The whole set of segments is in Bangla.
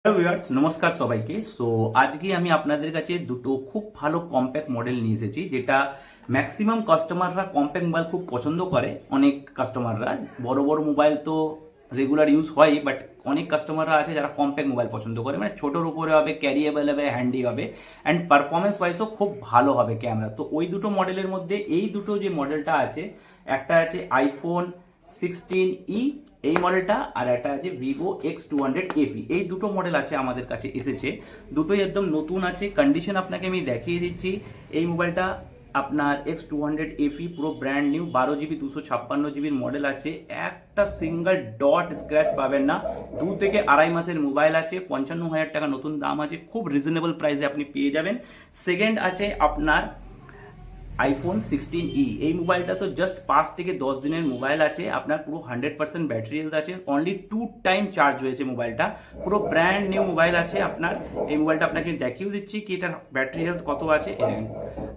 হ্যালো ভিউয়ার্স, নমস্কার সবাইকে। সো আজকে আমি আপনাদের কাছে দুটো খুব ভালো কম্প্যাক্ট মডেল নিয়ে এসেছি, যেটা ম্যাক্সিমাম কাস্টমাররা কম্প্যাক্ট মোবাইল খুব পছন্দ করে। অনেক কাস্টমাররা বড় বড় মোবাইল তো রেগুলার ইউজ হয়, বাট অনেক কাস্টমাররা আছে যারা কম্প্যাক্ট মোবাইল পছন্দ করে, মানে ছোটোর উপরে হবে, ক্যারিয়েবল হবে, হ্যান্ডি হবে, অ্যান্ড পারফরমেন্স ওয়াইজও খুব ভালো হবে ক্যামেরা। তো ওই দুটো মডেলের মধ্যে এই দুটো যে মডেলটা আছে, একটা আছে আইফোন 16e এই মডেলটা, আর একটা আছে ভিভো X200 FE। এই দুটো মডেল আছে আমাদের কাছে এসেছে, দুটোই একদম নতুন আছে। কন্ডিশন আপনাকে আমি দেখিয়ে দিচ্ছি। এই মোবাইলটা আপনার X200 FE পুরো brand new, 12GB 256GB model আছে, একটা সিঙ্গেল ডট স্ক্র্যাচ পাবেন না। 2 থেকে আড়াই মাসের মোবাইল আছে, 55,000 টাকা নতুন দাম আছে, খুব রিজনেবল প্রাইসে আপনি পেয়ে যাবেন। সেকেন্ড আছে আপনার আইফোন 16e। এই মোবাইলটা তো জাস্ট 5 থেকে 10 দিনের মোবাইল আছে, আপনার পুরো 100% ব্যাটারি হেলথ আছে, অনলি 2 টাইম চার্জ হয়েছে মোবাইলটা, পুরো ব্র্যান্ড নিউ মোবাইল আছে আপনার। এই মোবাইলটা আপনাকে দেখিয়েও দিচ্ছি কি এটার ব্যাটারি হেলথ কত আছে।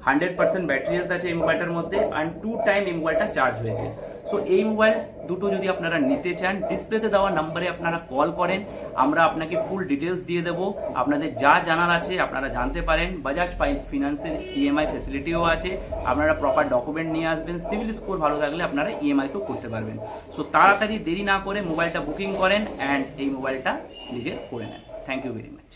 100% ব্যাটারি হেলথ আছে এই মোবাইলটার মধ্যে, অ্যান্ড 2 টাইম এই মোবাইলটা চার্জ হয়েছে। সো এই মোবাইল দুটো যদি আপনারা নিতে চান, ডিসপ্লেতে দেওয়া নাম্বারে আপনারা কল করেন, আমরা আপনাকে ফুল ডিটেলস দিয়ে দেবো। আপনাদের যা জানার আছে আপনারা জানতে পারেন। বাজাজ ফিনান্সের EMI ফেসিলিটিও আছে, আপনারা প্রপার ডকুমেন্ট নিয়ে আসবেন। সিভিল স্কোর ভালো থাকলে আপনারা EMI তো করতে পারবেন। সো তাড়াতাড়ি দেরি না করে মোবাইলটা বুকিং করেন অ্যান্ড এই মোবাইলটা নিজে করে নেন। Thank you very much.